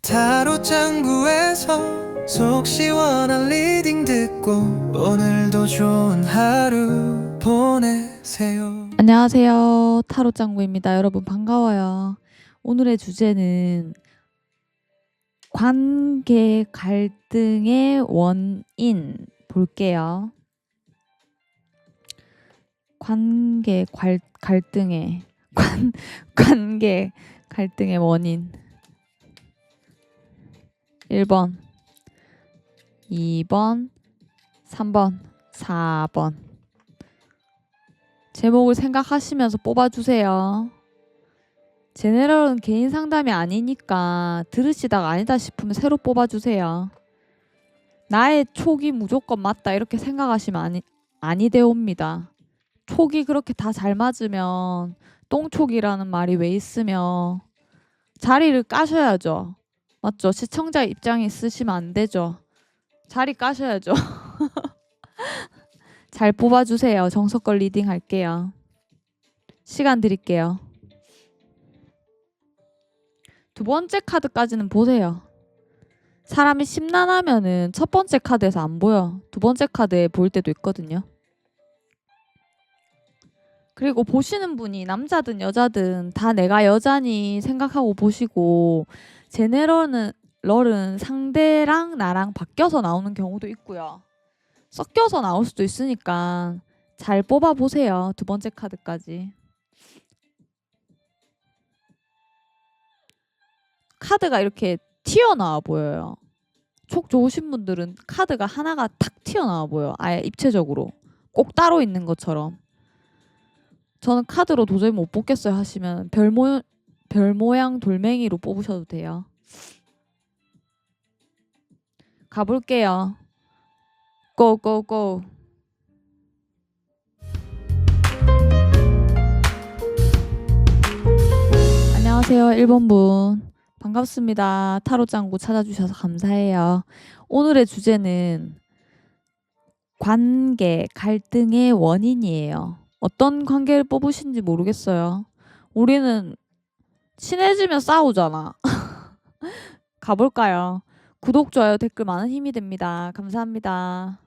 타로 짱구에서 속 시원한 리딩 듣고 오늘도 좋은 하루 보내세요. 안녕하세요. 타로 짱구입니다. 여러분 반가워요. 오늘의 주제는 관계 갈등의 원인 볼게요. 관계 갈등의 원인 1번, 2번, 3번, 4번. 제목을 생각하시면서 뽑아주세요. 제네럴은 개인 상담이 아니니까 들으시다가 아니다 싶으면 새로 뽑아주세요. 나의 촉이 무조건 맞다 이렇게 생각하시면 아니되옵니다. 촉이 그렇게 다 잘 맞으면 똥촉이라는 말이 왜 있으며 자리를 까셔야죠. 맞죠? 시청자 입장에 쓰시면 안 되죠. 자리 까셔야죠. 잘 뽑아주세요. 정석걸 리딩 할게요. 시간 드릴게요. 두 번째 카드까지는 보세요. 사람이 심란하면은 첫 번째 카드에서 안 보여. 두 번째 카드에 보일 때도 있거든요. 그리고 보시는 분이 남자든 여자든 다 내가 여자니 생각하고 보시고 제네럴은 상대랑 나랑 바뀌어서 나오는 경우도 있고요. 섞여서 나올 수도 있으니까 잘 뽑아보세요. 두 번째 카드까지. 카드가 이렇게 튀어나와 보여요. 촉 좋으신 분들은 카드가 하나가 탁 튀어나와 보여. 아예 입체적으로. 꼭 따로 있는 것처럼. 저는 카드로 도저히 못 뽑겠어요 하시면 별 모양 돌멩이로 뽑으셔도 돼요. 가볼게요. 고고고. 안녕하세요. 1번 분. 반갑습니다. 타로 짱구 찾아주셔서 감사해요. 오늘의 주제는 관계, 갈등의 원인이에요. 어떤 관계를 뽑으신지 모르겠어요. 우리는 친해지면 싸우잖아. 가볼까요? 구독, 좋아요, 댓글 많은 힘이 됩니다. 감사합니다.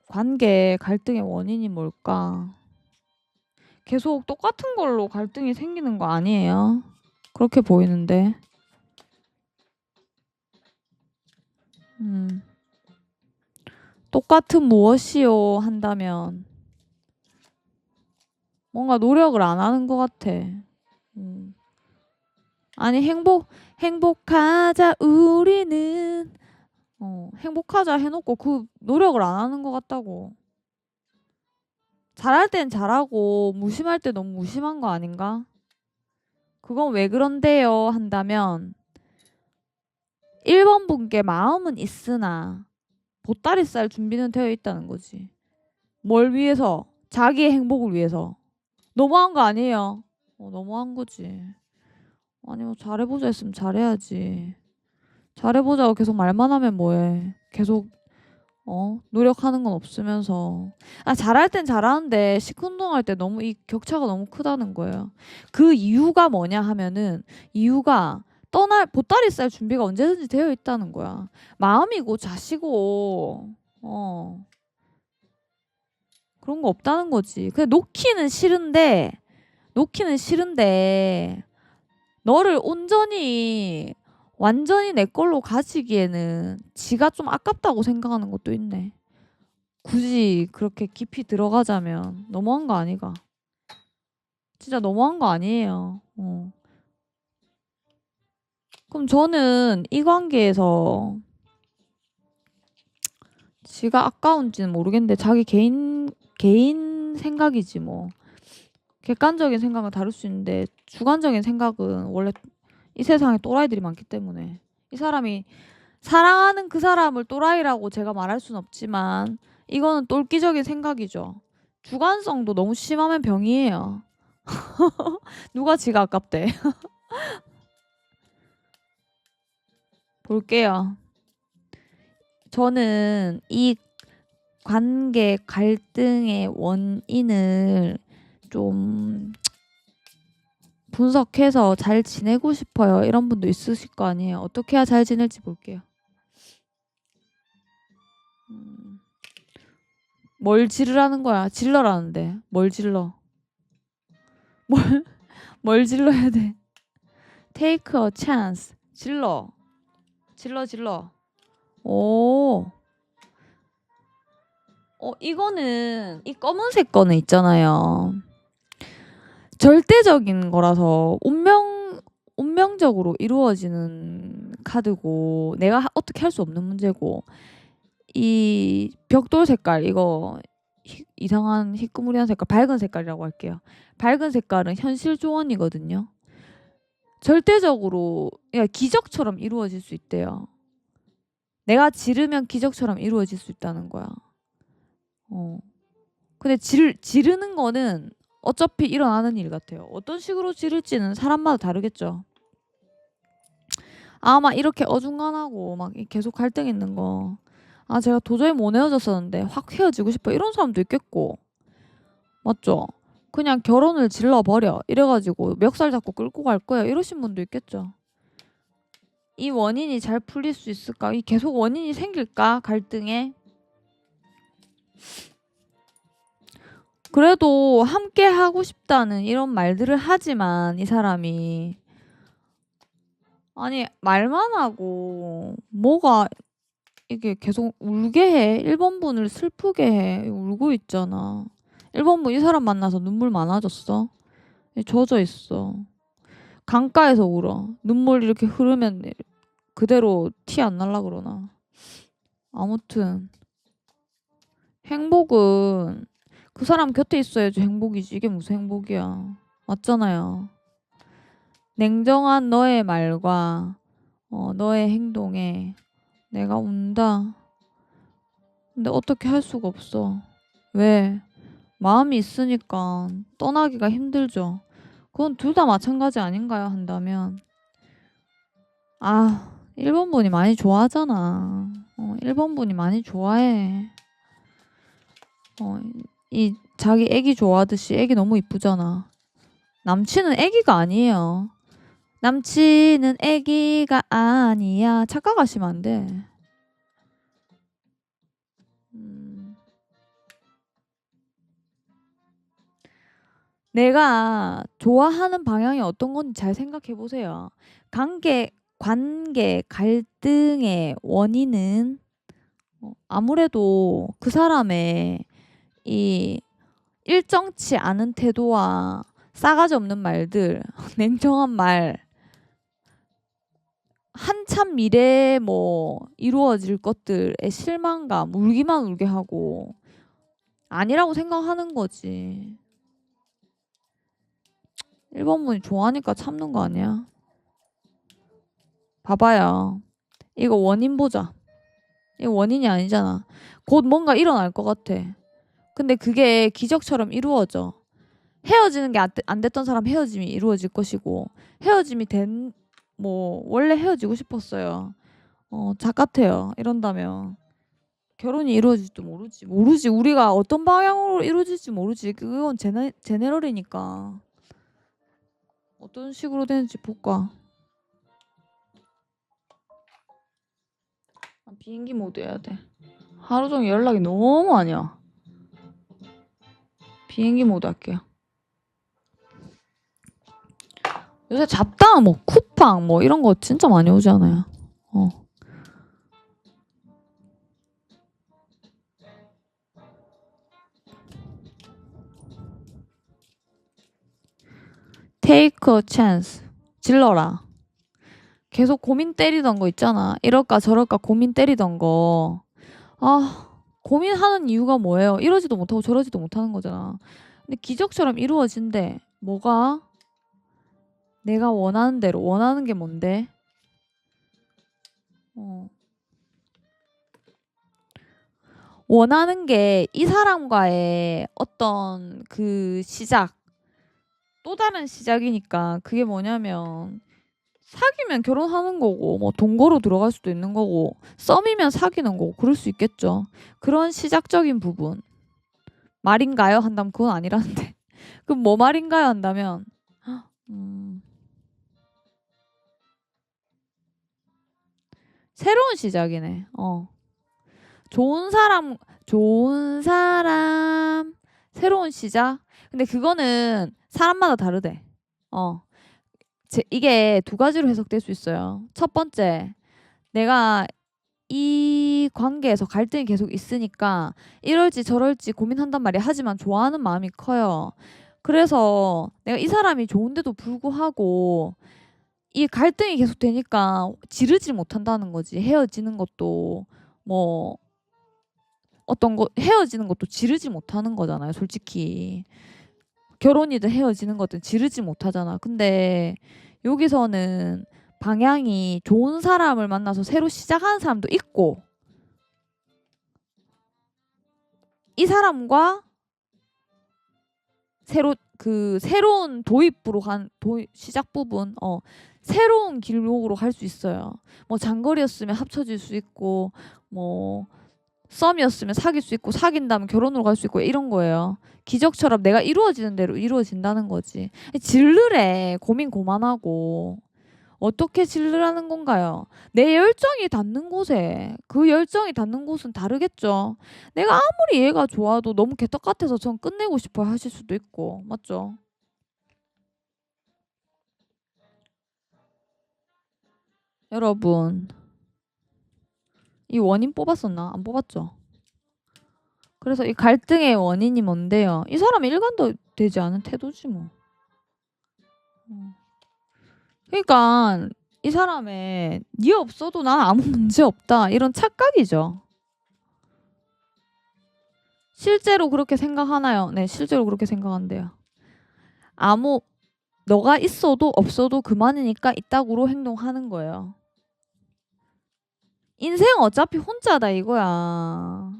관계, 갈등의 원인이 뭘까? 계속 똑같은 걸로 갈등이 생기는 거 아니에요? 그렇게 보이는데. 똑같은 무엇이요 한다면 뭔가 노력을 안 하는 것 같아. 아니 행복하자 우리는 행복하자 해놓고 그 노력을 안 하는 것 같다고. 잘할 땐 잘하고 무심할 때 너무 무심한 거 아닌가? 그건 왜 그런데요 한다면 1번 분께 마음은 있으나 보따리 쌀 준비는 되어 있다는 거지. 뭘 위해서? 자기의 행복을 위해서. 너무한 거 아니에요? 너무한 거지. 아니 뭐 잘해보자 했으면 잘해야지. 잘해보자고 계속 말만 하면 뭐해. 계속 노력하는 건 없으면서. 잘할 땐 잘하는데 시큰둥할 때 너무 이 격차가 너무 크다는 거예요. 그 이유가 뭐냐 하면은 이유가 보따리 쌀 준비가 언제든지 되어 있다는 거야. 마음이고 자시고 그런 거 없다는 거지. 근데 놓기는 싫은데 너를 완전히 내 걸로 가지기에는 지가 좀 아깝다고 생각하는 것도 있네. 굳이 그렇게 깊이 들어가자면 너무한 거 아니가? 진짜 너무한 거 아니에요. 그럼 저는 이 관계에서 지가 아까운지는 모르겠는데 자기 개인 생각이지 뭐. 객관적인 생각은 다를 수 있는데 주관적인 생각은 원래 이 세상에 또라이들이 많기 때문에 이 사람이 사랑하는 그 사람을 또라이라고 제가 말할 순 없지만 이거는 똘끼적인 생각이죠. 주관성도 너무 심하면 병이에요. 누가 지가 아깝대. 볼게요. 저는 이 관계 갈등의 원인을 좀 분석해서 잘 지내고 싶어요. 이런 분도 있으실 거 아니에요. 어떻게 해야 잘 지낼지 볼게요. 뭘 지르라는 거야? 질러라는데. 뭘 질러? 뭘 질러야 돼? Take a chance. 질러. 질러. 오. 이거는 이 검은색 거는 있잖아요. 절대적인 거라서 운명적으로 이루어지는 카드고 내가 어떻게 할 수 없는 문제고 이 벽돌 색깔 이거 이상한 희끄무리한 색깔 밝은 색깔이라고 할게요. 밝은 색깔은 현실 조언이거든요. 절대적으로 그러니까 기적처럼 이루어질 수 있대요. 내가 지르면 기적처럼 이루어질 수 있다는 거야. 근데 지르는 거는 어차피 일어나는 일 같아요. 어떤 식으로 지를지는 사람마다 다르겠죠. 막 이렇게 어중간하고 막 계속 갈등 있는 거. 제가 도저히 못 헤어졌었는데 확 헤어지고 싶어. 이런 사람도 있겠고. 맞죠? 그냥 결혼을 질러버려. 이래가지고 멱살 잡고 끌고 갈 거야. 이러신 분도 있겠죠. 이 원인이 잘 풀릴 수 있을까? 이 계속 원인이 생길까? 갈등에? 그래도 함께 하고 싶다는 이런 말들을 하지만 이 사람이 아니 말만 하고 뭐가 이게 계속 울게 해. 1번 분을 슬프게 해. 울고 있잖아. 1번 분 이 사람 만나서 눈물 많아졌어. 젖어 있어. 강가에서 울어. 눈물 이렇게 흐르면 그대로 티 안 날라 그러나. 아무튼 행복은 그 사람 곁에 있어야지 행복이지. 이게 무슨 행복이야. 맞잖아요. 냉정한 너의 말과 너의 행동에 내가 운다. 근데 어떻게 할 수가 없어. 왜? 마음이 있으니까 떠나기가 힘들죠. 그건 둘 다 마찬가지 아닌가요? 한다면 1번 분이 많이 좋아하잖아. 1번 분이 많이 좋아해. 이 자기 애기 좋아하듯이 애기 너무 이쁘잖아. 남친은 애기가 아니에요. 남친은 애기가 아니야. 착각하시면 안 돼. 내가 좋아하는 방향이 어떤 건지 잘 생각해 보세요. 관계 갈등의 원인은 아무래도 그 사람의 이 일정치 않은 태도와 싸가지 없는 말들, 냉정한 말, 한참 미래에 이루어질 것들의 실망감, 울기만 울게 하고 아니라고 생각하는 거지. 1번 분이 좋아하니까 참는 거 아니야? 봐봐요. 이거 원인 보자. 이거 원인이 아니잖아. 곧 뭔가 일어날 것 같아. 근데 그게 기적처럼 이루어져. 헤어지는 게 안 됐던 사람 헤어짐이 이루어질 것이고 헤어짐이 원래 헤어지고 싶었어요. 작 같아요. 이런다면 결혼이 이루어질지도 모르지. 우리가 어떤 방향으로 이루어질지 모르지. 그건 제네럴이니까. 어떤 식으로 되는지 볼까? 비행기 모드 해야 돼. 하루 종일 연락이 너무 많이 와. 비행기 모드 할게요. 요새 잡다한 쿠팡 이런 거 진짜 많이 오잖아요. Take a chance. 질러라. 계속 고민 때리던 거 있잖아. 이럴까 저럴까 고민 때리던 거. 고민하는 이유가 뭐예요? 이러지도 못하고 저러지도 못하는 거잖아. 근데 기적처럼 이루어진대. 뭐가? 내가 원하는 대로. 원하는 게 뭔데? 원하는 게 이 사람과의 어떤 그 시작. 또 다른 시작이니까 그게 뭐냐면 사귀면 결혼하는 거고 동거로 들어갈 수도 있는 거고 썸이면 사귀는 거고 그럴 수 있겠죠. 그런 시작적인 부분. 말인가요? 한다면 그건 아니라는데. 그럼 뭐 말인가요? 한다면 새로운 시작이네. 좋은 사람, 새로운 시작. 근데 그거는 사람마다 다르대. 이게 두 가지로 해석될 수 있어요. 첫 번째, 내가 이 관계에서 갈등이 계속 있으니까 이럴지 저럴지 고민한단 말이야. 하지만 좋아하는 마음이 커요. 그래서 내가 이 사람이 좋은데도 불구하고 이 갈등이 계속 되니까 지르질 못한다는 거지. 헤어지는 것도 뭐 어떤 거 헤어지는 것도 지르지 못하는 거잖아요. 솔직히 결혼이든 헤어지는 것든 지르지 못하잖아. 근데 여기서는 방향이 좋은 사람을 만나서 새로 시작하는 사람도 있고 이 사람과 새로운 도입부로 시작 부분 새로운 길목으로 갈 수 있어요. 뭐 장거리였으면 합쳐질 수 있고 뭐 썸이었으면 사귈 수 있고 사귄다면 결혼으로 갈 수 있고 이런 거예요. 기적처럼 내가 이루어지는 대로 이루어진다는 거지. 질르래. 고민 그만하고. 어떻게 질르라는 건가요? 내 열정이 닿는 곳에 그 열정이 닿는 곳은 다르겠죠. 내가 아무리 얘가 좋아도 너무 개떡 같아서 전 끝내고 싶어 하실 수도 있고 맞죠? 여러분 이 원인 뽑았었나? 안 뽑았죠? 그래서 이 갈등의 원인이 뭔데요? 이 사람이 일관도 되지 않은 태도지 뭐. 그러니까 이 사람의 니 없어도 난 아무 문제 없다 이런 착각이죠. 실제로 그렇게 생각하나요? 네, 실제로 그렇게 생각한대요. 너가 있어도 없어도 그만이니까 이따구로 행동하는 거예요. 인생 어차피 혼자다 이거야.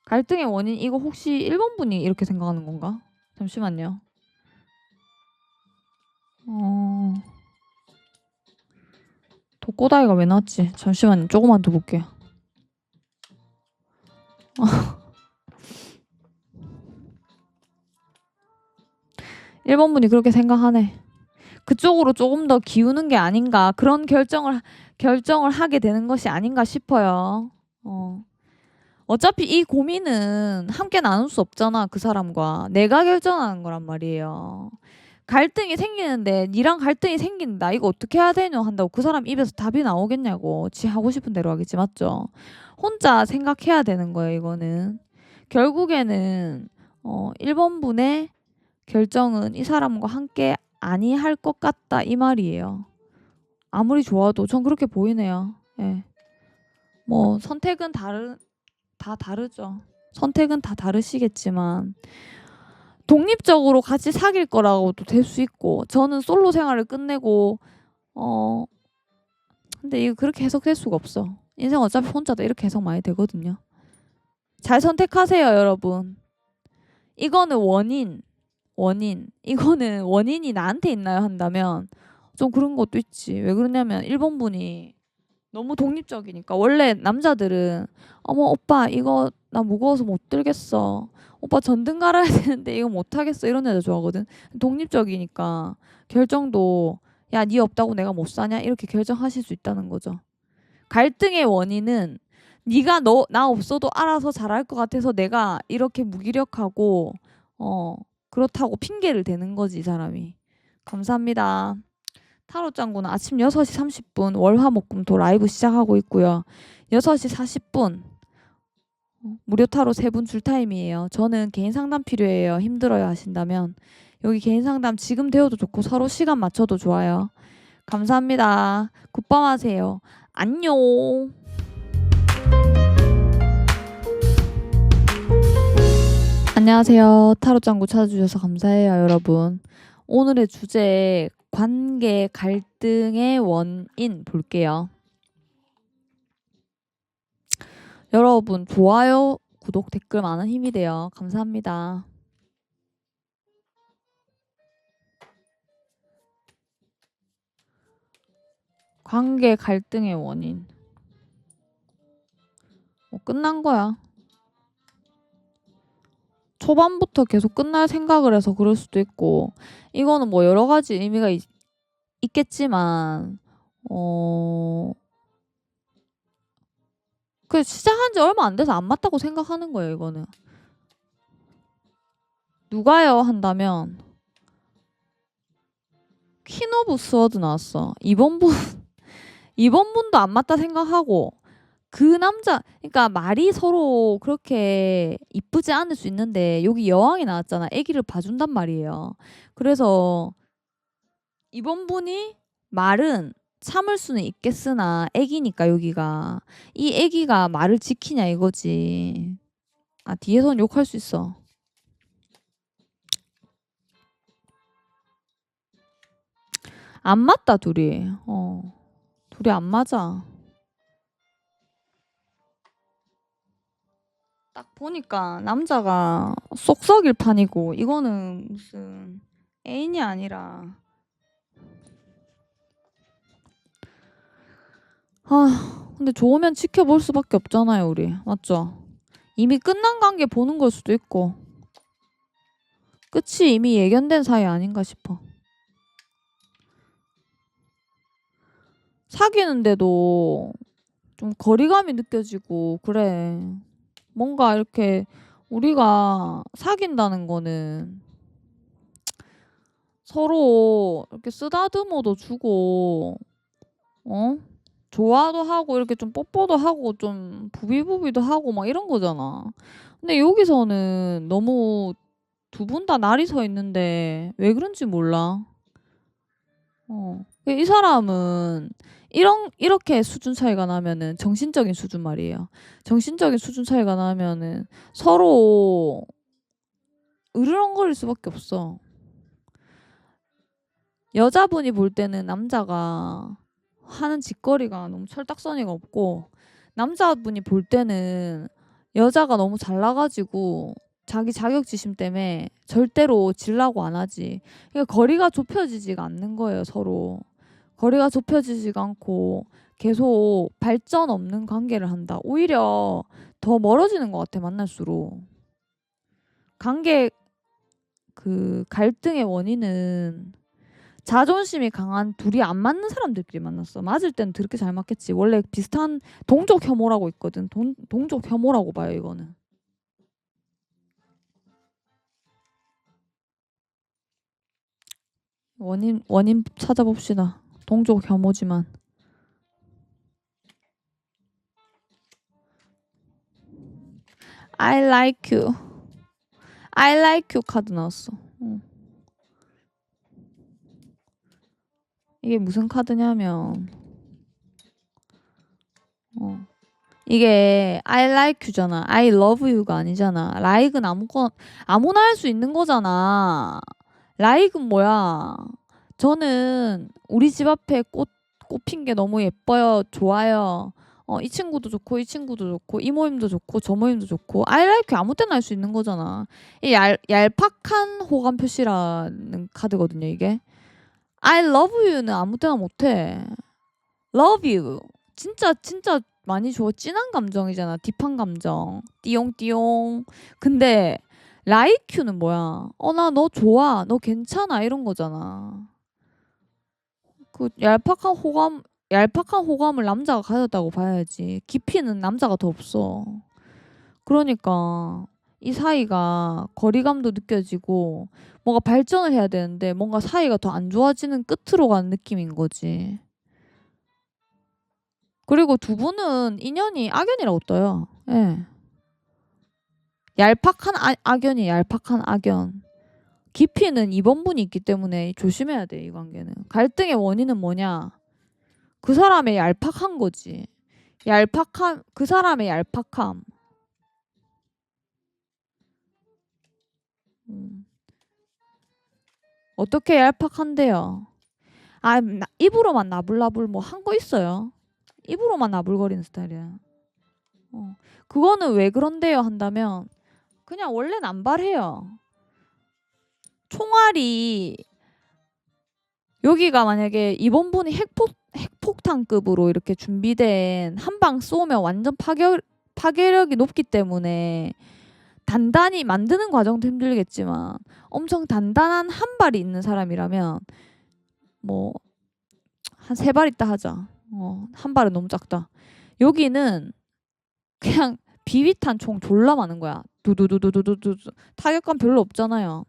갈등의 원인 이거 혹시 1번 분이 이렇게 생각하는 건가? 잠시만요. 독고다이가 왜 나왔지? 잠시만요. 조금만 더 볼게요. 1번 분이 그렇게 생각하네. 그쪽으로 조금 더 기우는 게 아닌가. 그런 결정을 하게 되는 것이 아닌가 싶어요. 어차피 이 고민은 함께 나눌 수 없잖아. 그 사람과. 내가 결정하는 거란 말이에요. 갈등이 생기는데 니랑 갈등이 생긴다. 이거 어떻게 해야 되냐 한다고 그 사람 입에서 답이 나오겠냐고. 지 하고 싶은 대로 하겠지. 맞죠? 혼자 생각해야 되는 거예요. 이거는. 결국에는 1번 분의 결정은 이 사람과 함께 아니할 것 같다. 이 말이에요. 아무리 좋아도 전 그렇게 보이네요. 예. 뭐 선택은 다 다르죠. 선택은 다 다르시겠지만 독립적으로 같이 사귈 거라고도 될 수 있고 저는 솔로 생활을 끝내고 근데 이거 그렇게 해석될 수가 없어. 인생 어차피 혼자다 이렇게 해석 많이 되거든요. 잘 선택하세요 여러분. 이거는 원인 이거는 원인이 나한테 있나요 한다면 좀 그런 것도 있지. 왜 그러냐면 1번 분이 너무 독립적이니까 원래 남자들은 어머 오빠 이거 나 무거워서 못 들겠어. 오빠 전등 갈아야 되는데 이거 못 하겠어. 이런 여자 좋아하거든. 독립적이니까 결정도 야 니 없다고 내가 못 사냐 이렇게 결정하실 수 있다는 거죠. 갈등의 원인은 네가 나 없어도 알아서 잘할 것 같아서 내가 이렇게 무기력하고 그렇다고 핑계를 대는 거지 이 사람이. 감사합니다. 타로 짱구는 아침 6시 30분 월화목금토 라이브 시작하고 있고요. 6시 40분 무료 타로 3분 줄 타임이에요. 저는 개인 상담 필요해요. 힘들어요 하신다면 여기 개인 상담 지금 되어도 좋고 서로 시간 맞춰도 좋아요. 감사합니다. 굿밤 하세요. 안녕. 안녕하세요. 타로 짱구 찾아주셔서 감사해요, 여러분. 오늘의 주제 관계 갈등의 원인 볼게요. 여러분 좋아요, 구독, 댓글 많은 힘이 돼요. 감사합니다. 관계 갈등의 원인. 끝난 거야. 초반부터 계속 끝날 생각을 해서 그럴 수도 있고, 이거는 뭐 여러 가지 의미가 있겠지만, 그 시작한 지 얼마 안 돼서 안 맞다고 생각하는 거예요, 이거는. 누가요? 한다면, 퀸 오브 스워드 나왔어. 이번 분, 이번 분도 안 맞다 생각하고, 그 남자, 그러니까 말이 서로 그렇게 이쁘지 않을 수 있는데, 여기 여왕이 나왔잖아. 아기를 봐준단 말이에요. 그래서, 이번 분이 말은 참을 수는 있겠으나, 아기니까 여기가. 이 아기가 말을 지키냐 이거지. 아, 뒤에선 욕할 수 있어. 안 맞다, 둘이. 둘이 안 맞아. 딱 보니까 남자가 쏙썩일 판이고, 이거는 무슨 애인이 아니라. 근데 좋으면 지켜볼 수밖에 없잖아요, 우리. 맞죠? 이미 끝난 관계 보는 걸 수도 있고. 끝이 이미 예견된 사이 아닌가 싶어. 사귀는데도 좀 거리감이 느껴지고, 그래. 뭔가 이렇게 우리가 사귄다는 거는 서로 이렇게 쓰다듬어도 주고, 어? 좋아도 하고, 이렇게 좀 뽀뽀도 하고, 좀 부비부비도 하고, 막 이런 거잖아. 근데 여기서는 너무 두 분 다 날이 서 있는데, 왜 그런지 몰라. 이 사람은 이렇게 수준 차이가 나면은 정신적인 수준 말이에요. 정신적인 수준 차이가 나면은 서로 으르렁거릴 수밖에 없어. 여자분이 볼 때는 남자가 하는 짓거리가 너무 철딱서니가 없고, 남자분이 볼 때는 여자가 너무 잘나가지고 자기 자격지심 때문에 절대로 질라고 안 하지. 그러니까 거리가 좁혀지지가 않는 거예요, 서로. 거리가 좁혀지지가 않고 계속 발전 없는 관계를 한다. 오히려 더 멀어지는 것 같아, 만날수록. 관계 그 갈등의 원인은 자존심이 강한 둘이 안 맞는 사람들끼리 만났어. 맞을 땐 그렇게 잘 맞겠지. 원래 비슷한 동족 혐오라고 있거든. 동족 혐오라고 봐요, 이거는. 원인 찾아봅시다. 동족 혐오지만. I like you. I like you 카드 나왔어. 이게 무슨 카드냐면, 이게 I like you잖아. I love you가 아니잖아. like는 아무나 할 수 있는 거잖아. like은 뭐야? 저는 우리 집 앞에 꽃 핀 게 너무 예뻐요. 좋아요. 이 친구도 좋고, 이 친구도 좋고, 이 모임도 좋고, 저 모임도 좋고. I like you 아무 때나 할 수 있는 거잖아. 이 얄팍한 호감 표시라는 카드거든요, 이게. I love you는 아무 때나 못해. love you. 진짜 많이 줘. 진한 감정이잖아. 딥한 감정. 띠용띠용. 근데 like you는 뭐야? 나 너 좋아. 너 괜찮아. 이런 거잖아. 그 얄팍한 호감을 남자가 가졌다고 봐야지. 깊이는 남자가 더 없어. 그러니까 이 사이가 거리감도 느껴지고 뭔가 발전을 해야 되는데 뭔가 사이가 더 안 좋아지는 끝으로 가는 느낌인 거지. 그리고 두 분은 인연이 악연이라고 떠요. 예. 얄팍한 악연이 얄팍한 악연. 깊이는 2번분이 있기 때문에 조심해야 돼, 이 관계는. 갈등의 원인은 뭐냐? 그 사람의 얄팍한 거지. 그 사람의 얄팍함. 어떻게 얄팍한데요? 입으로만 나불나불 뭐 한 거 있어요? 입으로만 나불거리는 스타일이야. 그거는 왜 그런데요? 한다면 그냥 원래 남발해요. 총알이 여기가 만약에 이번 분이 핵폭탄급으로 이렇게 준비된 한 방 쏘면 완전 파괴력이 높기 때문에 단단히 만드는 과정도 힘들겠지만 엄청 단단한 한 발이 있는 사람이라면 뭐 한 세 발 있다 하자. 한 발은 너무 작다. 여기는 그냥 비비탄 총 졸라 많은 거야. 두두두두두두두. 타격감 별로 없잖아요.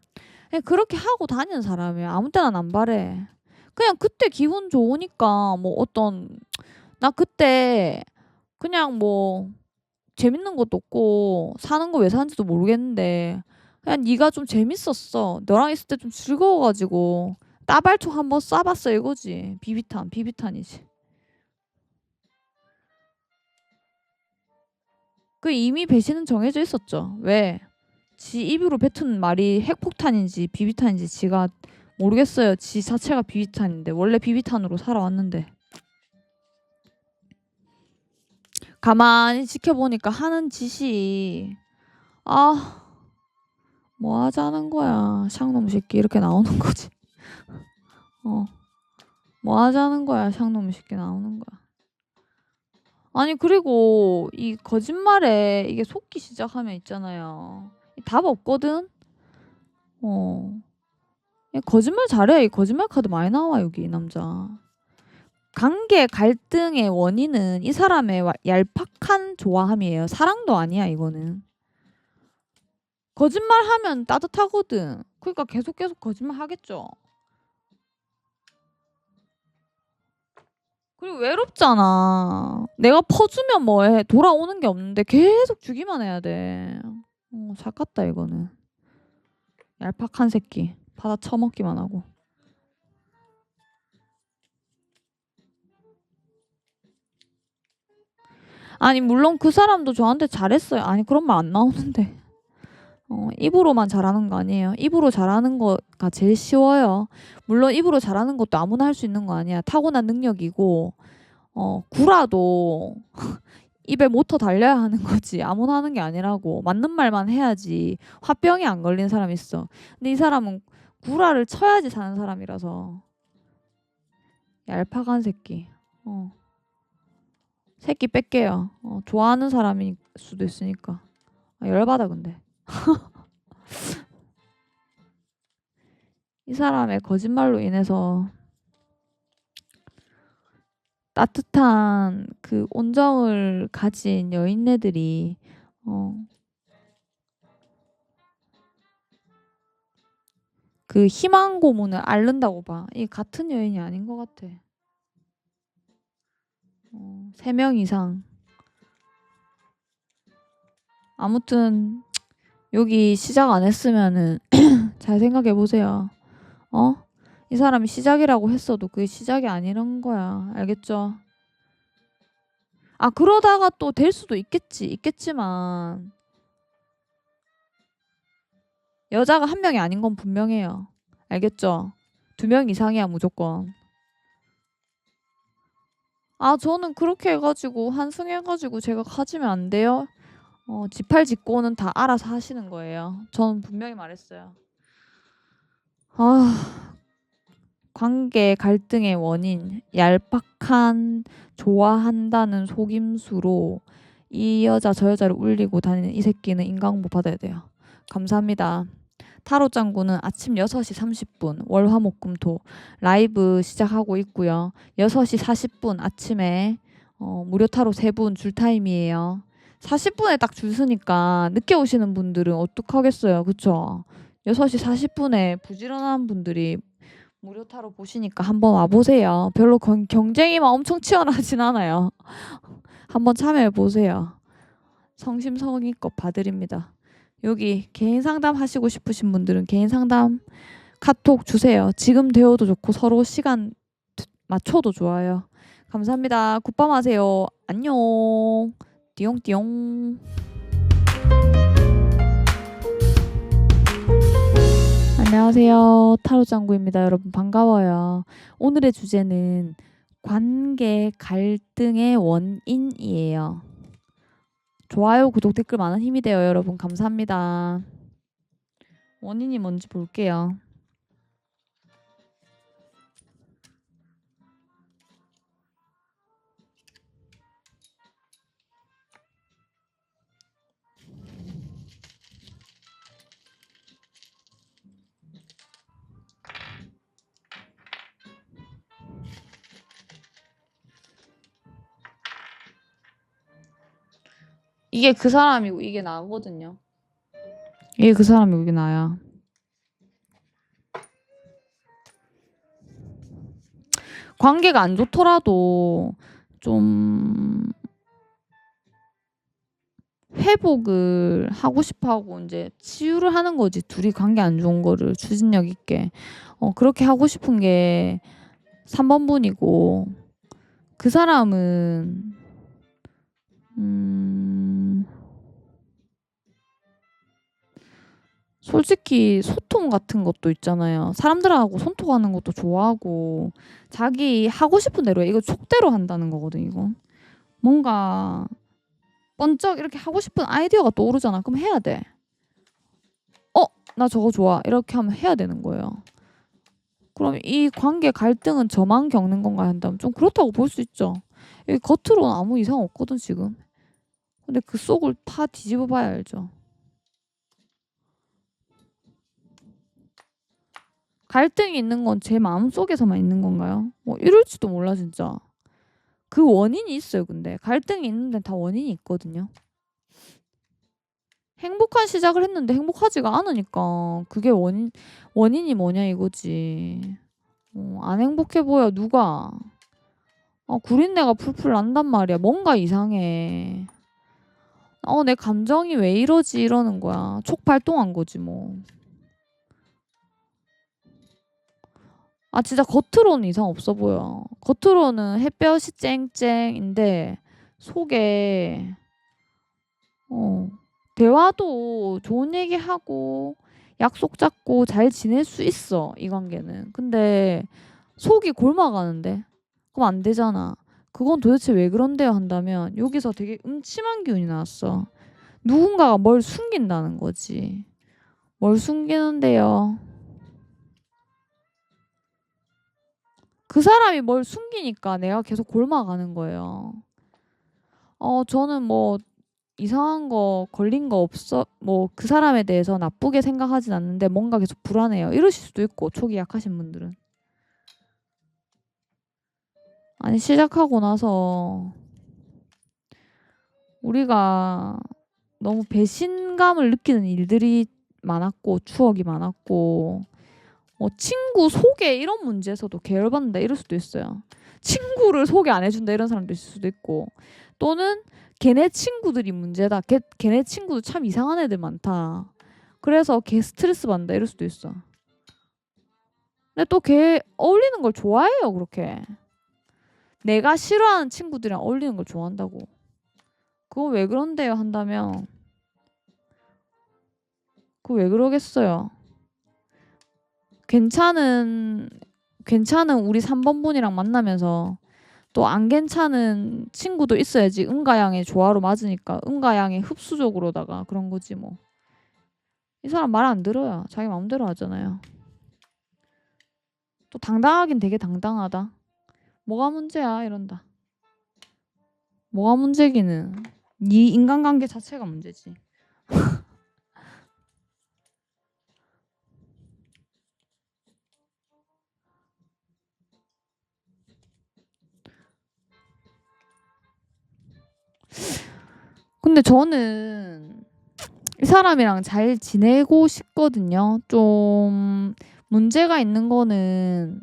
그냥 그렇게 하고 다니는 사람이야. 아무 때나 안 바래. 그냥 그때 기분 좋으니까 뭐 나 그때 그냥 뭐 재밌는 것도 없고 사는 거 왜 사는지도 모르겠는데 그냥 네가 좀 재밌었어. 너랑 있을 때 좀 즐거워가지고 따발총 한번 쏴봤어 이거지. 비비탄이지. 그 이미 배신은 정해져 있었죠. 왜? 지 입으로 뱉은 말이 핵폭탄인지 비비탄인지 지가 모르겠어요. 지 자체가 비비탄인데 원래 비비탄으로 살아왔는데 가만히 지켜보니까 하는 짓이 뭐 하자는 거야 샹놈 새끼 이렇게 나오는 거지. 뭐 하자는 거야 샹놈 새끼 나오는 거야. 아니 그리고 이 거짓말에 이게 속기 시작하면 있잖아요. 답 없거든. 거짓말 잘해. 이 거짓말 카드 많이 나와 여기 이 남자. 관계 갈등의 원인은 이 사람의 얄팍한 좋아함이에요. 사랑도 아니야 이거는. 거짓말하면 따뜻하거든. 그러니까 계속 거짓말 하겠죠. 그리고 외롭잖아. 내가 퍼주면 뭐해. 돌아오는 게 없는데 계속 주기만 해야 돼. 작았다 이거는. 얄팍한 새끼. 받아 처먹기만 하고. 아니 물론 그 사람도 저한테 잘했어요. 아니 그런 말 안 나오는데. 입으로만 잘하는 거 아니에요. 입으로 잘하는 거가 제일 쉬워요. 물론 입으로 잘하는 것도 아무나 할 수 있는 거 아니야. 타고난 능력이고 구라도 입에 모터 달려야 하는 거지. 아무나 하는 게 아니라고. 맞는 말만 해야지. 화병이 안 걸리는 사람이 있어. 근데 이 사람은 구라를 쳐야지 사는 사람이라서. 얄팍한 새끼. 새끼 뺄게요. 좋아하는 사람일 수도 있으니까. 열받아 근데. 이 사람의 거짓말로 인해서 따뜻한 그 온정을 가진 여인네들이 그 희망 고문을 앓는다고 봐. 이 같은 여인이 아닌 것 같아. 3명 이상. 아무튼 여기 시작 안 했으면은 잘 생각해 보세요. 이 사람이 시작이라고 했어도 그게 시작이 아니란 거야. 알겠죠? 그러다가 또 될 수도 있겠지만 여자가 한 명이 아닌 건 분명해요. 알겠죠? 2명 이상이야 무조건. 저는 그렇게 해가지고 한승해가지고 제가 가지면 안 돼요? 지팔 짓고는 다 알아서 하시는 거예요. 저는 분명히 말했어요. 관계 갈등의 원인, 얄팍한 좋아한다는 속임수로 이 여자 저 여자를 울리고 다니는 이 새끼는 인간공부 받아야 돼요. 감사합니다. 타로 짱구는 아침 6시 30분 월화목금토 라이브 시작하고 있고요. 6시 40분 아침에 무료 타로 3분 줄 타임이에요. 40분에 딱 줄 서니까 늦게 오시는 분들은 어떡하겠어요. 그쵸? 6시 40분에 부지런한 분들이 무료 타로 보시니까 한번 와보세요. 별로 경쟁이 막 엄청 치열하진 않아요. 한번 참여해보세요. 성심성의껏 봐드립니다. 여기 개인 상담 하시고 싶으신 분들은 개인 상담 카톡 주세요. 지금 되어도 좋고 서로 시간 맞춰도 좋아요. 감사합니다. 굿밤 하세요. 안녕. 띠용띠용. 안녕하세요. 타로짱구입니다. 여러분 반가워요. 오늘의 주제는 관계 갈등의 원인이에요. 좋아요, 구독, 댓글 많은 힘이 돼요. 여러분 감사합니다. 원인이 뭔지 볼게요. 이게 그 사람이고 이게 나거든요. 이게 그 사람이고 이게 나야. 관계가 안 좋더라도 좀 회복을 하고 싶어 하고 이제 치유를 하는 거지. 둘이 관계 안 좋은 거를 추진력 있게. 그렇게 하고 싶은 게 3번 분이고 그 사람은 솔직히 소통 같은 것도 있잖아요. 사람들하고 소통하는 것도 좋아하고 자기 하고 싶은 대로 해. 이거 촉대로 한다는 거거든, 이거. 뭔가 번쩍 이렇게 하고 싶은 아이디어가 떠오르잖아. 그럼 해야 돼. 나 저거 좋아. 이렇게 하면 해야 되는 거예요. 그럼 이 관계 갈등은 저만 겪는 건가 한다면 좀 그렇다고 볼 수 있죠. 여기 겉으로는 아무 이상 없거든, 지금. 근데 그 속을 파 뒤집어 봐야 알죠. 갈등이 있는 건 제 마음속에서만 있는 건가요? 뭐 이럴지도 몰라, 진짜. 그 원인이 있어요, 근데. 갈등이 있는데 다 원인이 있거든요. 행복한 시작을 했는데 행복하지가 않으니까 그게 원인이 뭐냐 이거지. 안 행복해 보여, 누가. 구린내가 풀풀 난단 말이야. 뭔가 이상해. 내 감정이 왜 이러지 이러는 거야. 촉 발동한 거지 뭐. 진짜 겉으로는 이상 없어 보여. 겉으로는 햇볕이 쨍쨍인데 속에 대화도 좋은 얘기하고 약속 잡고 잘 지낼 수 있어, 이 관계는. 근데 속이 골마가는데? 그럼 안 되잖아. 그건 도대체 왜 그런데요 한다면 여기서 되게 음침한 기운이 나왔어. 누군가가 뭘 숨긴다는 거지. 뭘 숨기는데요? 그 사람이 뭘 숨기니까 내가 계속 골마가는 거예요. 저는 뭐 이상한 거 걸린 거 없어, 뭐 그 사람에 대해서 나쁘게 생각하진 않는데 뭔가 계속 불안해요. 이러실 수도 있고, 촉이 약하신 분들은. 아니, 시작하고 나서 우리가 너무 배신감을 느끼는 일들이 많았고 추억이 많았고 친구 소개 이런 문제에서도 계열받는다 이럴 수도 있어요. 친구를 소개 안 해준다 이런 사람도 있을 수도 있고, 또는 걔네 친구들이 문제다. 걔네 친구도 참 이상한 애들 많다. 그래서 걔 스트레스 받는다 이럴 수도 있어. 근데 또 걔 어울리는 걸 좋아해요, 그렇게. 내가 싫어하는 친구들이랑 어울리는 걸 좋아한다고. 그건 왜 그런데요 한다면 그거 왜 그러겠어요. 괜찮은 우리 3번 분이랑 만나면서 또 안 괜찮은 친구도 있어야지 음가양의 조화로 맞으니까 음가양의 흡수적으로다가 그런 거지 뭐. 이 사람 말 안 들어요. 자기 마음대로 하잖아요. 또 당당하긴 되게 당당하다. 뭐가 문제야 이런다. 뭐가 문제기는. 네 인간관계 자체가 문제지. 근데 저는 이 사람이랑 잘 지내고 싶거든요. 좀 문제가 있는 거는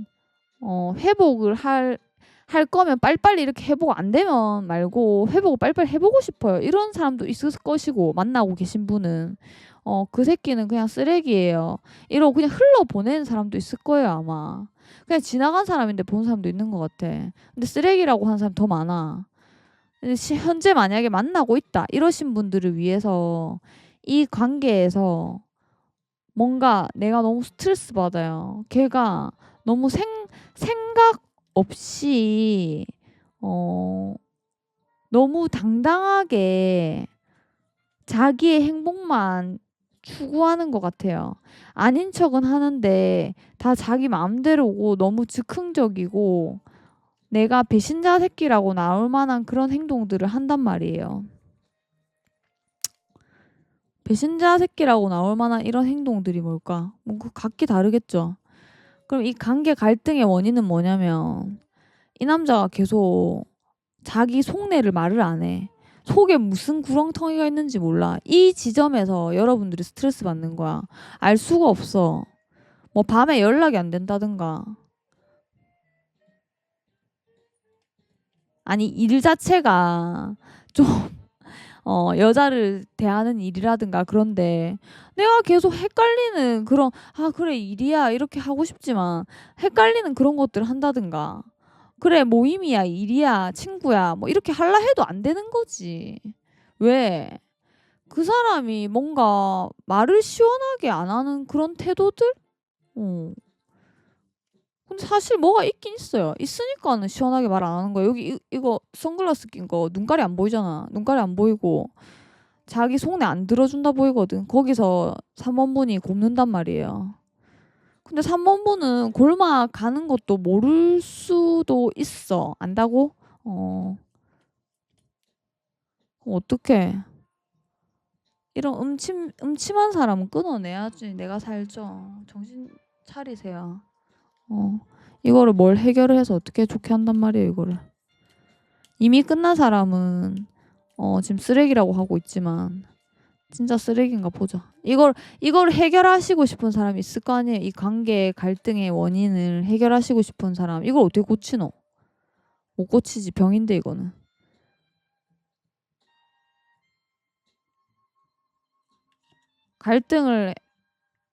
회복을 할 거면 빨리빨리 이렇게 회복 안 되면 말고 회복을 빨리빨리 해보고 싶어요. 이런 사람도 있을 것이고, 만나고 계신 분은 그 새끼는 그냥 쓰레기예요. 이러고 그냥 흘러보내는 사람도 있을 거예요, 아마. 그냥 지나간 사람인데 본 사람도 있는 것 같아. 근데 쓰레기라고 하는 사람 더 많아. 근데 현재 만약에 만나고 있다 이러신 분들을 위해서 이 관계에서 뭔가 내가 너무 스트레스 받아요. 걔가 너무 생각 없이 너무 당당하게 자기의 행복만 추구하는 것 같아요. 아닌 척은 하는데 다 자기 마음대로고 너무 즉흥적이고 내가 배신자 새끼라고 나올 만한 그런 행동들을 한단 말이에요. 배신자 새끼라고 나올 만한 이런 행동들이 뭘까? 뭐 그 각기 다르겠죠. 그럼 이 관계 갈등의 원인은 뭐냐면 이 남자가 계속 자기 속내를 말을 안 해. 속에 무슨 구렁텅이가 있는지 몰라. 이 지점에서 여러분들이 스트레스 받는 거야. 알 수가 없어. 뭐 밤에 연락이 안 된다든가. 아니 일 자체가 좀 여자를 대하는 일이라든가 그런데 내가 계속 헷갈리는 그런 아 그래 일이야 이렇게 하고 싶지만 헷갈리는 그런 것들을 한다든가 그래 모임이야 일이야 친구야 뭐 이렇게 할라 해도 안 되는 거지. 왜? 그 사람이 뭔가 말을 시원하게 안 하는 그런 태도들? 어. 근데 사실 뭐가 있긴 있어요. 있으니까는 시원하게 말 안 하는 거야. 여기 이거 선글라스 낀 거 눈깔이 안 보이잖아. 눈깔이 안 보이고 자기 속내 안 들어준다 보이거든. 거기서 3번분이 곱는단 말이에요. 근데 3번분은 골막 가는 것도 모를 수도 있어. 안다고? 그럼 어떡해. 이런 음침한 사람은 끊어내야지. 내가 살죠. 정신 차리세요. 이거를 뭘 해결을 해서 어떻게 좋게 한단 말이에요, 이거를. 이미 끝난 사람은 지금 쓰레기라고 하고 있지만 진짜 쓰레기인가 보자. 이걸 해결하시고 싶은 사람이 있을 거 아니에요. 이 관계 갈등의 원인을 해결하시고 싶은 사람. 이걸 어떻게 고치노? 못 고치지. 병인데 이거는. 갈등을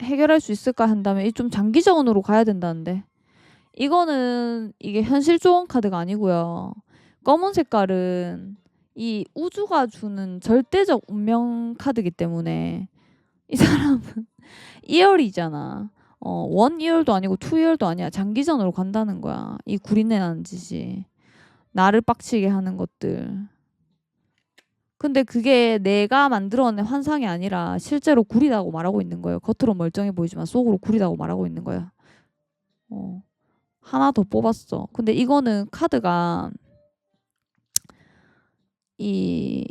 해결할 수 있을까 한다면 이 좀 장기적으로 가야 된다는데. 이거는 이게 현실 조언 카드가 아니고요. 검은 색깔은 이 우주가 주는 절대적 운명 카드이기 때문에 이 사람은 2열이잖아. 1이열도 아니고 2이열도 아니야. 장기전으로 간다는 거야. 이 구린내 나는 짓이. 나를 빡치게 하는 것들. 근데 그게 내가 만들어낸 환상이 아니라 실제로 구리다고 말하고 있는 거예요. 겉으로 멀쩡해 보이지만 속으로 구리다고 말하고 있는 거야. 하나 더 뽑았어. 근데 이거는 카드가 이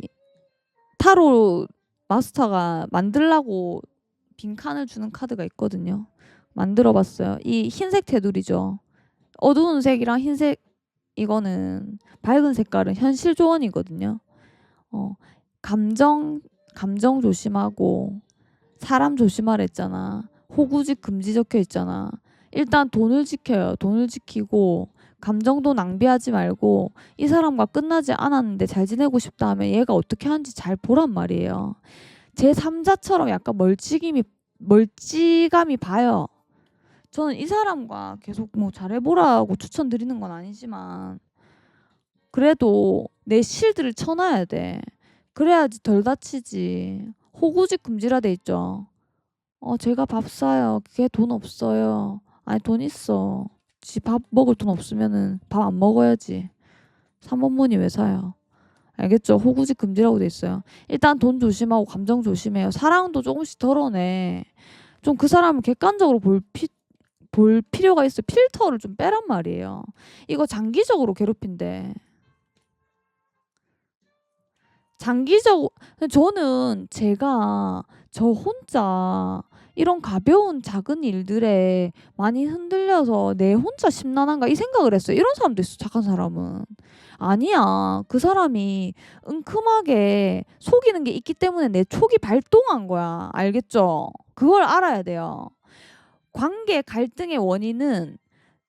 타로 마스터가 만들라고 빈칸을 주는 카드가 있거든요. 만들어 봤어요. 이 흰색 테두리죠. 어두운 색이랑 흰색 이거는 밝은 색깔은 현실 조언이거든요. 감정 감정 조심하고 사람 조심하라 했잖아. 호구직 금지 적혀 있잖아. 일단 돈을 지켜요. 돈을 지키고 감정도 낭비하지 말고 이 사람과 끝나지 않았는데 잘 지내고 싶다 하면 얘가 어떻게 하는지 잘 보란 말이에요. 제 3자처럼 약간 멀찌감이 봐요. 저는 이 사람과 계속 뭐 잘해보라고 추천드리는 건 아니지만 그래도 내 실드를 쳐놔야 돼. 그래야지 덜 다치지. 호구직 금지라 돼 있죠. 제가 밥 사요. 걔 돈 없어요. 아니 돈 있어. 지 밥 먹을 돈 없으면은 밥 안 먹어야지. 3번문이 왜 사요? 알겠죠? 호구직 금지라고 돼 있어요. 일단 돈 조심하고 감정 조심해요. 사랑도 조금씩 덜어내. 좀 그 사람을 객관적으로 볼 필요가 있어요. 필터를 좀 빼란 말이에요. 이거 장기적으로 괴롭힌대. 저는 제가 저 혼자 이런 가벼운 작은 일들에 많이 흔들려서 내 혼자 심란한가 이 생각을 했어요. 이런 사람도 있어, 착한 사람은. 아니야. 그 사람이 은큼하게 속이는 게 있기 때문에 내 촉이 발동한 거야. 알겠죠? 그걸 알아야 돼요. 관계 갈등의 원인은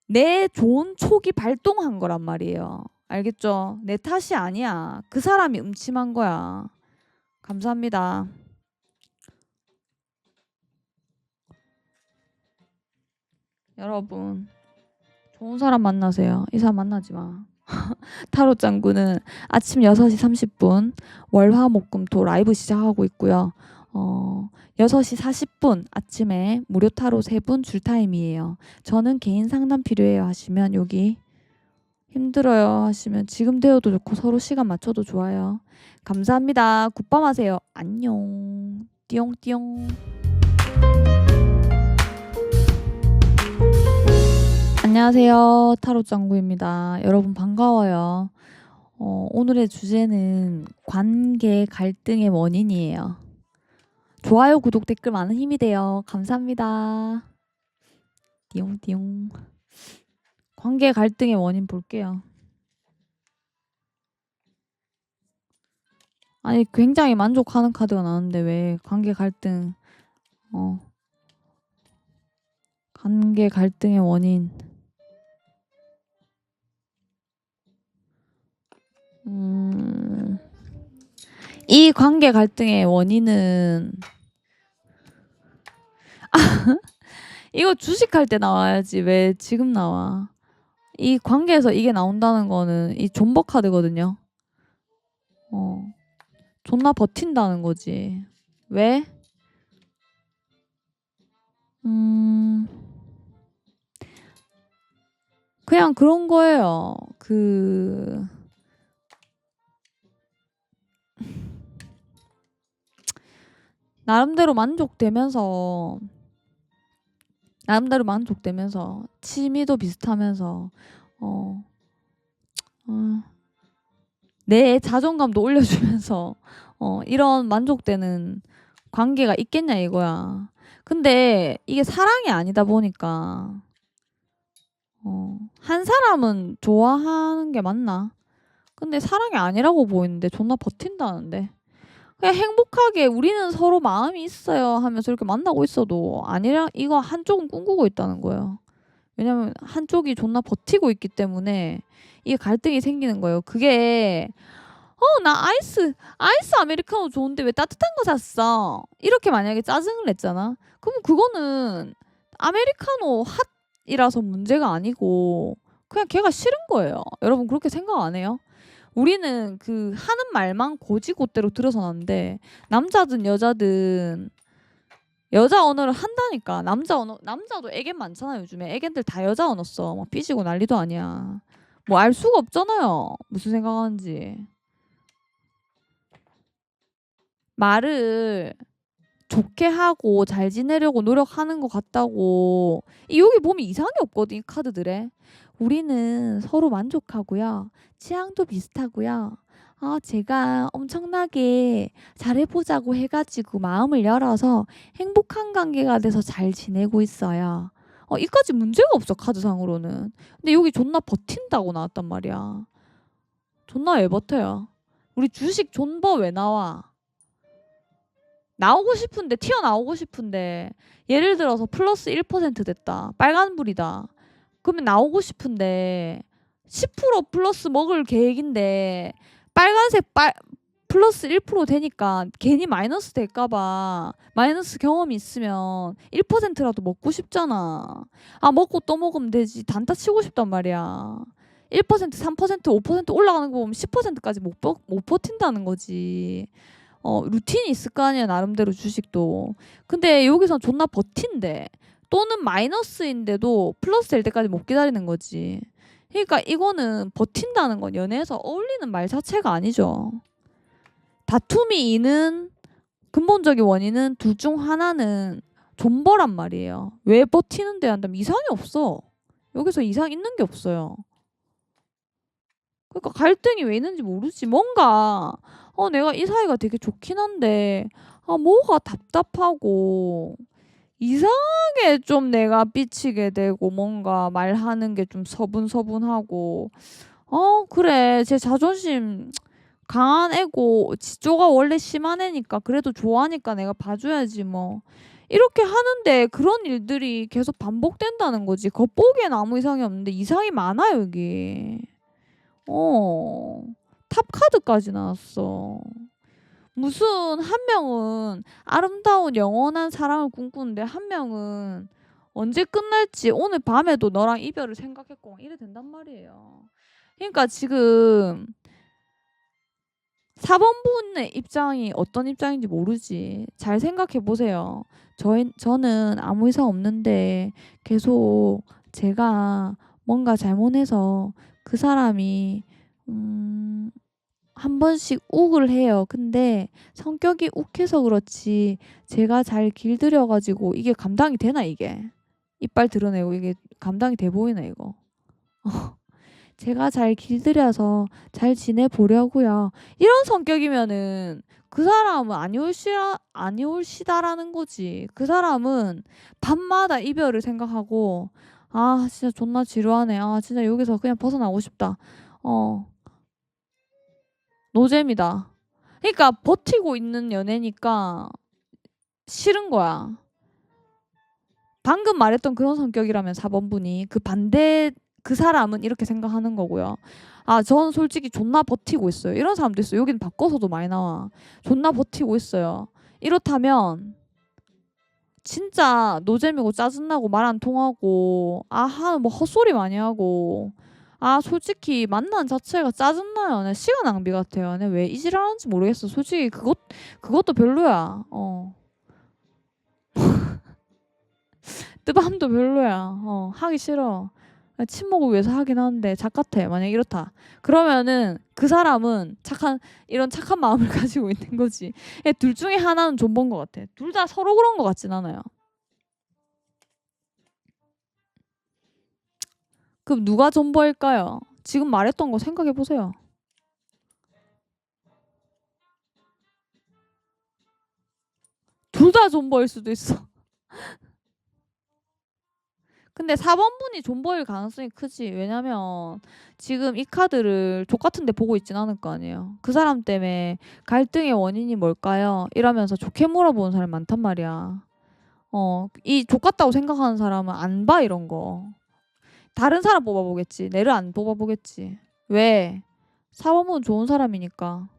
내 좋은 촉이 발동한 거란 말이에요. 알겠죠? 내 탓이 아니야. 그 사람이 음침한 거야. 감사합니다. 여러분, 좋은 사람 만나세요. 이 사람 만나지 마. 타로 짱구는 아침 6시 30분 월화목금토 라이브 시작하고 있고요. 6시 40분 아침에 무료 타로 3분 줄 타임이에요. 저는 개인 상담 필요해요 하시면 여기 힘들어요 하시면 지금 되어도 좋고 서로 시간 맞춰도 좋아요. 감사합니다. 굿밤 하세요. 안녕. 띠용띠용. 안녕하세요. 타로 짱구입니다. 여러분 반가워요. 오늘의 주제는 관계 갈등의 원인이에요. 좋아요, 구독, 댓글 많은 힘이 돼요. 감사합니다. 띠용띠용. 관계 갈등의 원인 볼게요. 아니 굉장히 만족하는 카드가 나왔는데 왜 관계 갈등 관계 갈등의 원인 이 관계 갈등의 원인은 이거 주식할 때 나와야지 왜 지금 나와. 이 관계에서 이게 나온다는 거는 이 존버 카드거든요. 존나 버틴다는 거지. 왜? 그냥 그런 거예요. 나름대로 만족되면서 취미도 비슷하면서 내 자존감도 올려주면서 이런 만족되는 관계가 있겠냐 이거야. 근데 이게 사랑이 아니다 보니까 한 사람은 좋아하는 게 맞나? 근데 사랑이 아니라고 보이는데 존나 버틴다는데. 그냥 행복하게 우리는 서로 마음이 있어요 하면서 이렇게 만나고 있어도 아니라 이거 한쪽은 꿈꾸고 있다는 거예요. 왜냐면 한쪽이 존나 버티고 있기 때문에 이게 갈등이 생기는 거예요. 그게 나 아이스 아메리카노 좋은데 왜 따뜻한 거 샀어? 이렇게 만약에 짜증을 냈잖아. 그럼 그거는 아메리카노 핫이라서 문제가 아니고 그냥 걔가 싫은 거예요. 여러분 그렇게 생각 안 해요? 우리는 그 하는 말만 고지고대로 들어서 나는데 남자든 여자든 여자 언어를 한다니까. 남자도 애견 많잖아 요즘에. 애견들 다 여자 언어 써. 막 삐지고 난리도 아니야. 뭐 알 수가 없잖아요. 무슨 생각하는지. 말을 좋게 하고 잘 지내려고 노력하는 것 같다고. 여기 보면 이상이 없거든 이 카드들에. 우리는 서로 만족하고요. 취향도 비슷하고요. 제가 엄청나게 잘해보자고 해가지고 마음을 열어서 행복한 관계가 돼서 잘 지내고 있어요. 이까지 문제가 없어 카드상으로는. 근데 여기 존나 버틴다고 나왔단 말이야. 존나 왜 버텨요? 우리 주식 존버 왜 나와? 나오고 싶은데 튀어나오고 싶은데 예를 들어서 플러스 1% 됐다. 빨간불이다. 그러면 나오고 싶은데 10% 플러스 먹을 계획인데 빨간색 플러스 1% 되니까 괜히 마이너스 될까봐 마이너스 경험이 있으면 1%라도 먹고 싶잖아. 먹고 또 먹으면 되지. 단타 치고 싶단 말이야. 1%, 3%, 5% 올라가는 거 보면 10%까지 못 버틴다는 거지. 루틴이 있을 거 아니야, 나름대로 주식도. 근데 여기선 존나 버틴대. 또는 마이너스인데도 플러스 될 때까지 못 기다리는 거지. 그러니까 이거는 버틴다는 건 연애에서 어울리는 말 자체가 아니죠. 다툼이 있는 근본적인 원인은 둘 중 하나는 존버란 말이에요. 왜 버티는데 한다면 이상이 없어. 여기서 이상 있는 게 없어요. 그러니까 갈등이 왜 있는지 모르지. 뭔가 내가 이 사이가 되게 좋긴 한데 뭐가 답답하고 이상하게 좀 내가 삐치게 되고 뭔가 말하는 게 좀 서분서분하고 그래 제 자존심 강한 애고 지조가 원래 심한 애니까 그래도 좋아하니까 내가 봐줘야지 뭐 이렇게 하는데 그런 일들이 계속 반복된다는 거지. 겉보기엔 아무 이상이 없는데 이상이 많아 여기. 탑 카드까지 나왔어. 무슨 한 명은 아름다운 영원한 사랑을 꿈꾸는데 한 명은 언제 끝날지 오늘 밤에도 너랑 이별을 생각했고 이래 된단 말이에요. 그러니까 지금 4번분의 입장이 어떤 입장인지 모르지. 잘 생각해 보세요. 저는 아무 이상 없는데 계속 제가 뭔가 잘못해서 그 사람이 한 번씩 욱을 해요. 근데 성격이 욱해서 그렇지 제가 잘 길들여가지고 이게 감당이 되나 이게. 이빨 드러내고 이게 감당이 돼 보이나 이거. 제가 잘 길들여서 잘 지내보려고요. 이런 성격이면은 그 사람은 아니올시다라는 거지. 그 사람은 밤마다 이별을 생각하고 진짜 존나 지루하네. 진짜 여기서 그냥 벗어나고 싶다. 노잼이다. 그러니까 버티고 있는 연애니까 싫은 거야. 방금 말했던 그런 성격이라면 4번 분이 그 반대 그 사람은 이렇게 생각하는 거고요. 아, 전 솔직히 존나 버티고 있어요. 이런 사람도 있어요. 여긴 바꿔서도 많이 나와. 존나 버티고 있어요. 이렇다면 진짜 노잼이고 짜증나고 말 안 통하고 뭐 헛소리 많이 하고 솔직히 만난 자체가 짜증나요. 내 시간 낭비 같아요. 내 왜 이 지랄하는지 모르겠어. 솔직히 그것도 별로야. 뜨밤도 별로야. 하기 싫어. 친목을 위해서 하긴 하는데 작같아. 만약 이렇다. 그러면은 그 사람은 이런 착한 마음을 가지고 있는 거지. 둘 중에 하나는 존버인 것 같아. 둘 다 서로 그런 것 같진 않아요. 그럼 누가 존버일까요? 지금 말했던 거 생각해 보세요. 둘 다 존버일 수도 있어. 근데 4번 분이 존버일 가능성이 크지. 왜냐면 지금 이 카드를 족같은데 보고 있진 않을 거 아니에요. 그 사람 때문에 갈등의 원인이 뭘까요? 이러면서 좋게 물어보는 사람이 많단 말이야. 이 족같다고 생각하는 사람은 안 봐, 이런 거. 다른 사람 뽑아보겠지. 내를 안 뽑아보겠지. 왜? 4번 분은 좋은 사람이니까.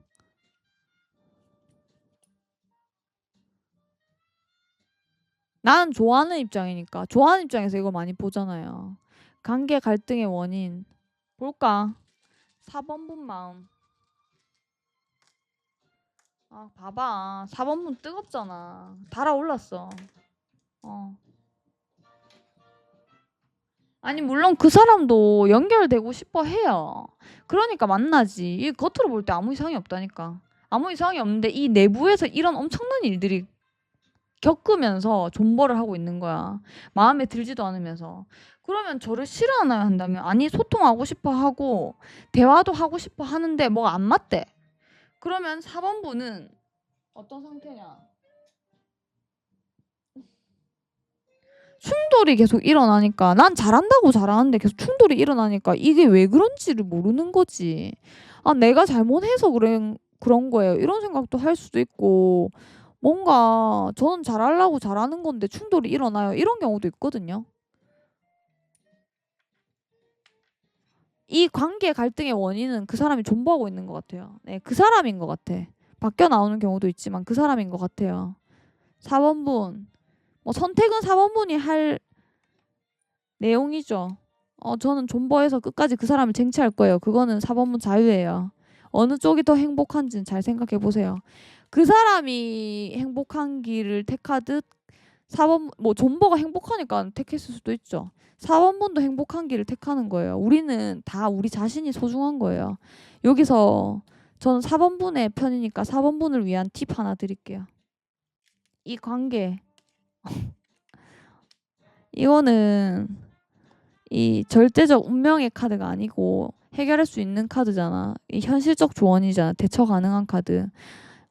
나는 좋아하는 입장이니까. 좋아하는 입장에서 이거 많이 보잖아요. 관계 갈등의 원인. 볼까? 4번 분 마음. 봐봐. 4번 분 뜨겁잖아. 달아올랐어. 어. 아니, 물론 그 사람도 연결되고 싶어 해요. 그러니까 만나지. 이 겉으로 볼 때 아무 이상이 없다니까. 아무 이상이 없는데 이 내부에서 이런 엄청난 일들이 겪으면서 존버를 하고 있는 거야. 마음에 들지도 않으면서. 그러면 저를 싫어하나요? 한다면 아니, 소통하고 싶어 하고 대화도 하고 싶어 하는데 뭐가 안 맞대. 그러면 4번 분은 어떤 상태냐? 충돌이 계속 일어나니까 난 잘한다고 잘하는데 계속 충돌이 일어나니까 이게 왜 그런지를 모르는 거지. 내가 잘못해서 그런 거예요. 이런 생각도 할 수도 있고 뭔가 저는 잘하려고 잘하는 건데 충돌이 일어나요. 이런 경우도 있거든요. 이 관계 갈등의 원인은 그 사람이 존버하고 있는 것 같아요. 네, 그 사람인 것 같아. 바뀌어 나오는 경우도 있지만 그 사람인 것 같아요. 4번 분. 뭐 선택은 4번 분이 할 내용이죠. 저는 존버해서 끝까지 그 사람을 쟁취할 거예요. 그거는 4번 분 자유예요. 어느 쪽이 더 행복한지는 잘 생각해 보세요. 그 사람이 행복한 길을 택하듯 4번 뭐 존버가 행복하니까 택했을 수도 있죠. 4번 분도 행복한 길을 택하는 거예요. 우리는 다 우리 자신이 소중한 거예요. 여기서 저는 4번 분의 편이니까 4번 분을 위한 팁 하나 드릴게요. 이 관계 이거는 이 절대적 운명의 카드가 아니고 해결할 수 있는 카드잖아. 이 현실적 조언이잖아. 대처 가능한 카드.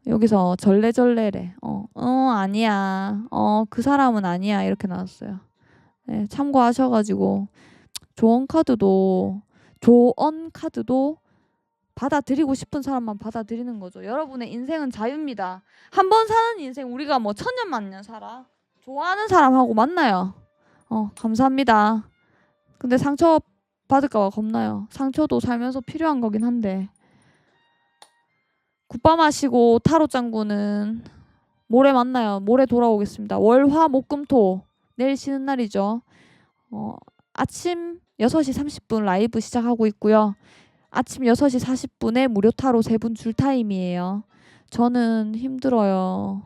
여기서 절레절레래. 아니야. 그 사람은 아니야. 이렇게 나왔어요. 네, 참고하셔가지고 조언 카드도 받아들이고 싶은 사람만 받아들이는 거죠. 여러분의 인생은 자유입니다. 한 번 사는 인생 우리가 뭐 천년 만년 살아. 좋아하는 사람하고 만나요. 감사합니다. 근데 상처 받을까 봐 겁나요. 상처도 살면서 필요한 거긴 한데. 굿밤 하시고 타로 짱구는 모레 만나요. 모레 돌아오겠습니다. 월, 화, 목, 금, 토. 내일 쉬는 날이죠. 아침 6시 30분 라이브 시작하고 있고요. 아침 6시 40분에 무료 타로 3분 줄 타임이에요. 저는 힘들어요.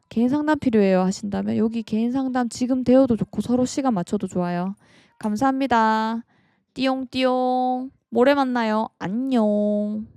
개인 상담 필요해요 하신다면 여기 개인 상담 지금 되어도 좋고 서로 시간 맞춰도 좋아요. 감사합니다. 띠용띠용. 모레 만나요. 안녕.